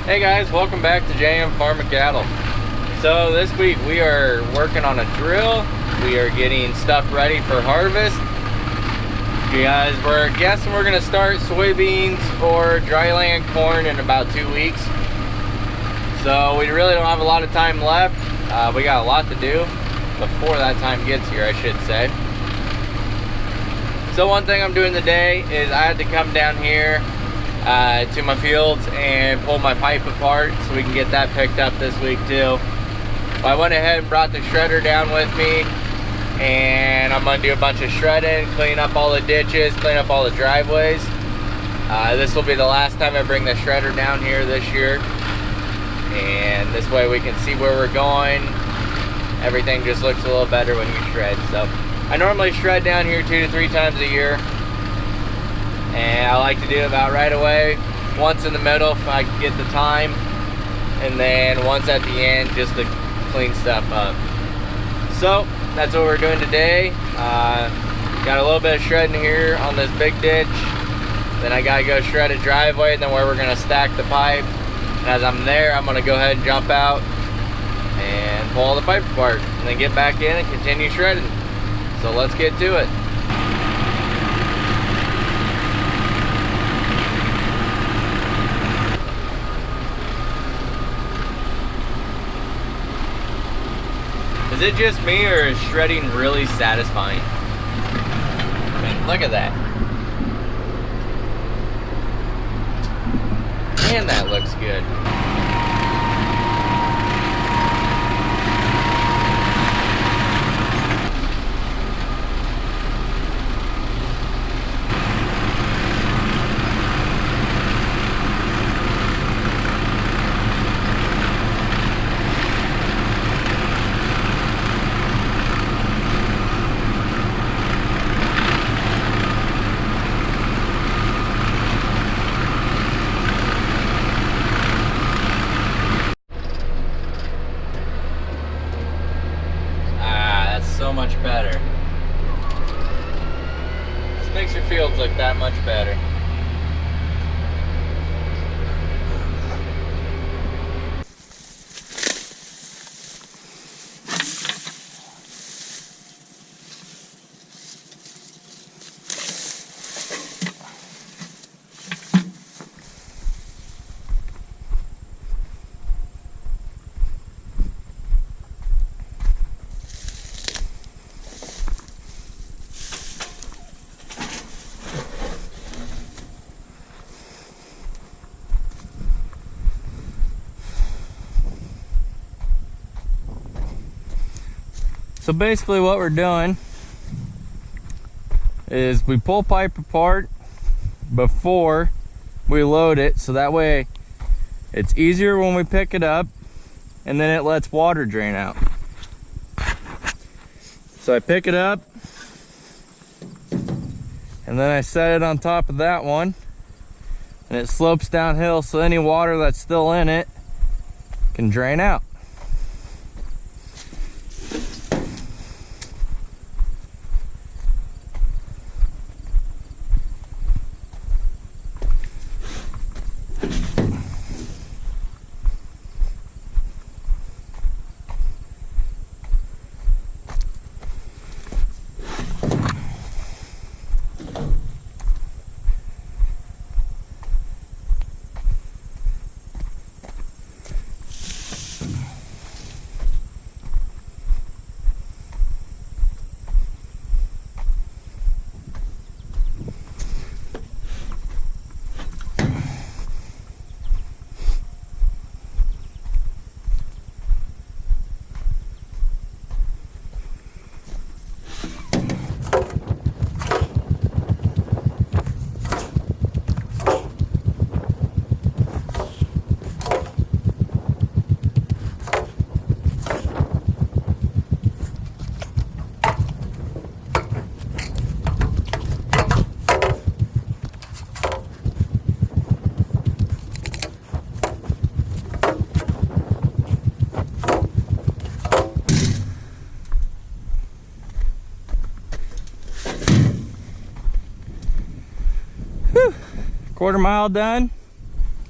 Hey guys, welcome back to jmfarmandcattle. So this week we are working on a drill. We are getting stuff ready for harvest. You guys, we're guessing we're gonna start soybeans or dryland corn in about 2 weeks. So we really don't have a lot of time left. We got a lot to do before that time gets here, I should say. So one thing I'm doing today is I had to come down here to my fields and pull my pipe apart so we can get that picked up this week too. I went ahead and brought the shredder down with me, and I'm gonna do a bunch of shredding, clean up all the ditches, clean up all the driveways. This will be the last time I bring the shredder down here this year, and this way we can see where we're going. Everything just looks a little better when you shred. So I normally shred down here 2 to 3 times a year, and I like to do it about right away, once in the middle if I can get the time, and then once at the end just to clean stuff up. So that's what we're doing today. Got a little bit of shredding here on this big ditch, then I gotta go shred a driveway, and then where we're gonna stack the pipe. And as I'm there, I'm gonna go ahead and jump out and pull all the pipe apart, and then get back in and continue shredding. So let's get to it. Is it just me, or is shredding really satisfying? I mean, look at that. Man, that looks good. So much better. This makes your fields look that much better. So basically what we're doing is we pull pipe apart before we load it, so that way it's easier when we pick it up, and then it lets water drain out. So I pick it up, and then I set it on top of that one, and it slopes downhill, so any water that's still in it can drain out. Whew. Quarter mile done,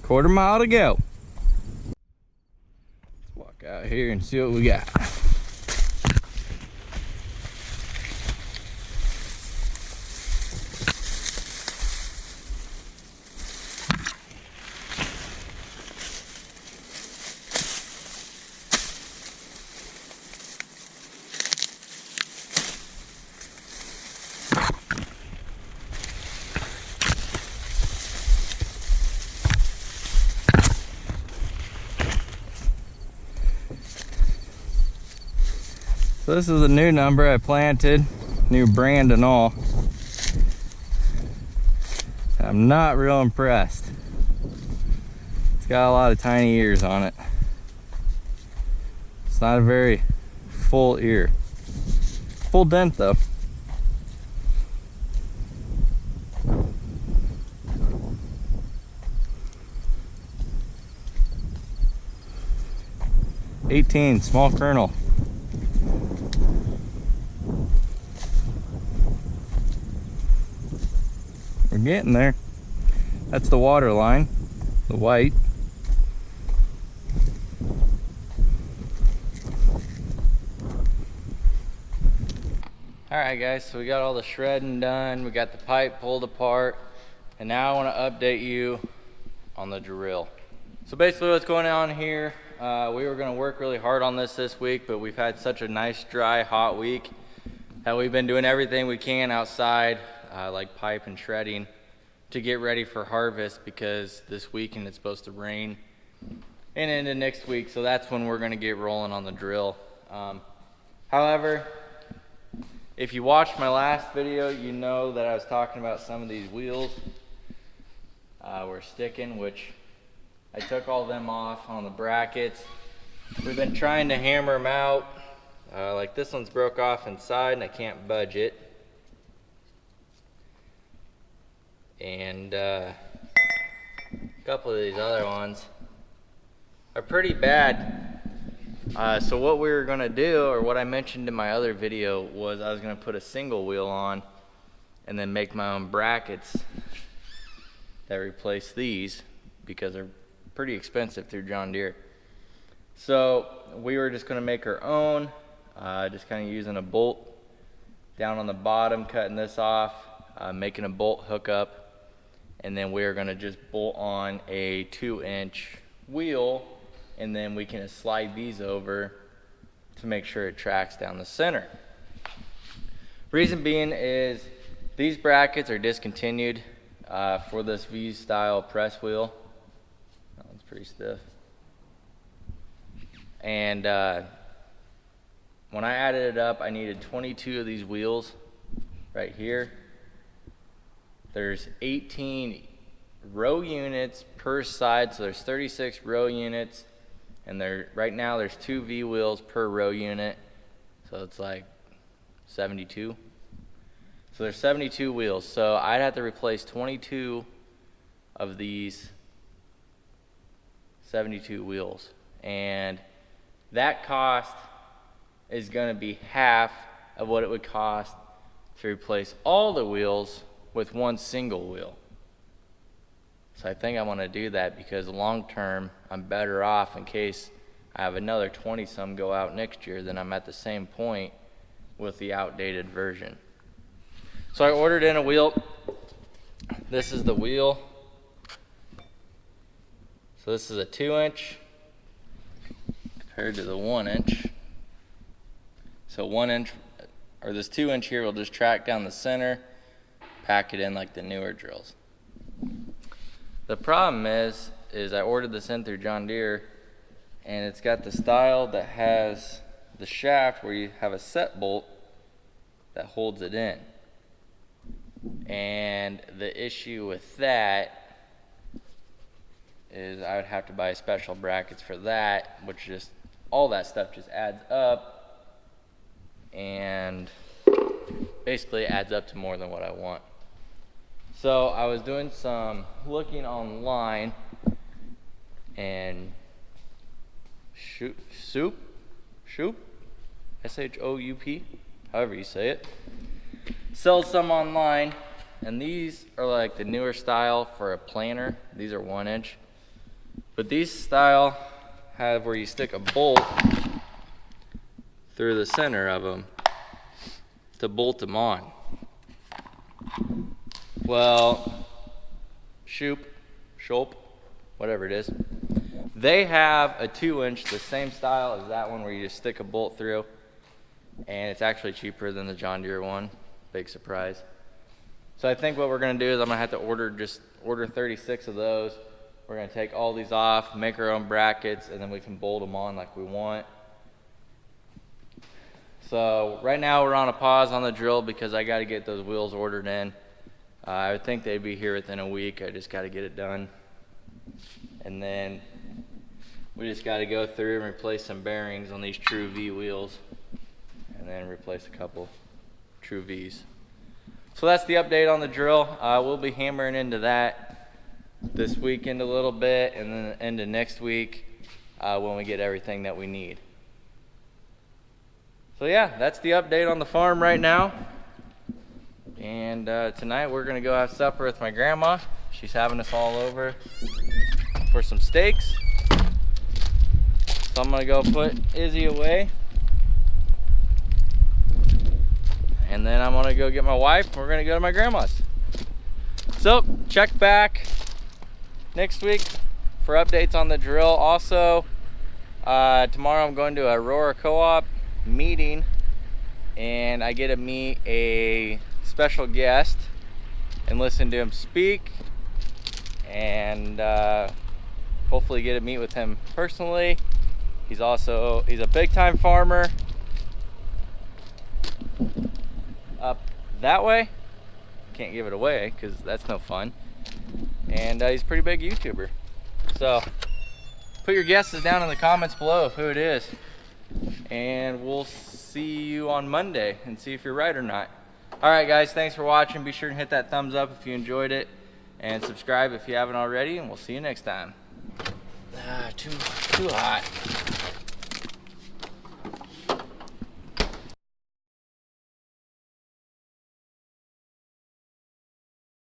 quarter mile to go. here and see what we got. So this is a new number I planted, new brand and all. I'm not real impressed. It's got a lot of tiny ears on it. It's not a very full ear. Full dent though. $18, small kernel. We're getting there. That's the water line, the white. Alright guys, so we got all the shredding done, we got the pipe pulled apart, and now I want to update you on the drill. So basically what's going on here, we were going to work really hard on this week, but we've had such a nice dry hot week that we've been doing everything we can outside, like pipe and shredding, to get ready for harvest, because this weekend it's supposed to rain and into next week, so that's when we're going to get rolling on the drill. However, if you watched my last video, you know that I was talking about some of these wheels were sticking, which I took all them off on the brackets. We've been trying to hammer them out. Like this one's broke off inside and I can't budge it. And a couple of these other ones are pretty bad. So what we were gonna do, or what I mentioned in my other video, was I was gonna put a single wheel on and then make my own brackets that replace these, because they're pretty expensive through John Deere. So we were just gonna make our own, just kind of using a bolt down on the bottom, cutting this off, making a bolt hookup, and then we're gonna just bolt on a 2-inch wheel, and then we can slide these over to make sure it tracks down the center. Reason being is these brackets are discontinued for this V-style press wheel. That one's pretty stiff. And when I added it up, I needed 22 of these wheels right here. There's 18 row units per side, so there's 36 row units. And right now there's 2 V wheels per row unit, so it's like 72. So there's 72 wheels. So I'd have to replace 22 of these 72 wheels, and that cost is going to be half of what it would cost to replace all the wheels with one single wheel. So I think I want to do that, because long term I'm better off in case I have another 20 some go out next year, then I'm at the same point with the outdated version. So I ordered in a wheel. This is the wheel. So this is a 2-inch compared to the 1-inch. So 1-inch, or this 2-inch here, will just track down the center, pack it in like the newer drills. The problem is I ordered this in through John Deere, and it's got the style that has the shaft where you have a set bolt that holds it in. And the issue with that is I would have to buy special brackets for that, which just, all that stuff just adds up, and basically adds up to more than what I want. So I was doing some looking online, and Shoup, S-H-O-U-P, however you say it, sells some online, and these are like the newer style for a planter. These are 1-inch, but these style have where you stick a bolt through the center of them to bolt them on. Well, Shoop, whatever it is, they have a 2-inch, the same style as that one where you just stick a bolt through, and it's actually cheaper than the John Deere one. Big surprise. So I think what we're gonna do is I'm gonna have to order 36 of those. We're gonna take all these off, make our own brackets, and then we can bolt them on like we want. So right now we're on a pause on the drill because I gotta get those wheels ordered in. I would think they'd be here within a week. I just gotta get it done. And then we just gotta go through and replace some bearings on these True V wheels, and then replace a couple True Vs. So that's the update on the drill. We'll be hammering into that this weekend a little bit, and then into next week when we get everything that we need. So yeah, that's the update on the farm right now. And tonight we're gonna go have supper with my grandma. She's having us all over for some steaks. So I'm gonna go put Izzy away. And then I'm gonna go get my wife. We're gonna go to my grandma's. So check back next week for updates on the drill. Also, tomorrow I'm going to a Aurora Co-op meeting, and I get to meet a special guest and listen to him speak, and hopefully get to meet with him personally. He's a big time farmer up that way. Can't give it away because that's no fun. And he's a pretty big YouTuber. So put your guesses down in the comments below of who it is, and we'll see you on Monday and see if you're right or not. All right, guys, thanks for watching. Be sure to hit that thumbs up if you enjoyed it, and subscribe if you haven't already, and we'll see you next time. Too hot.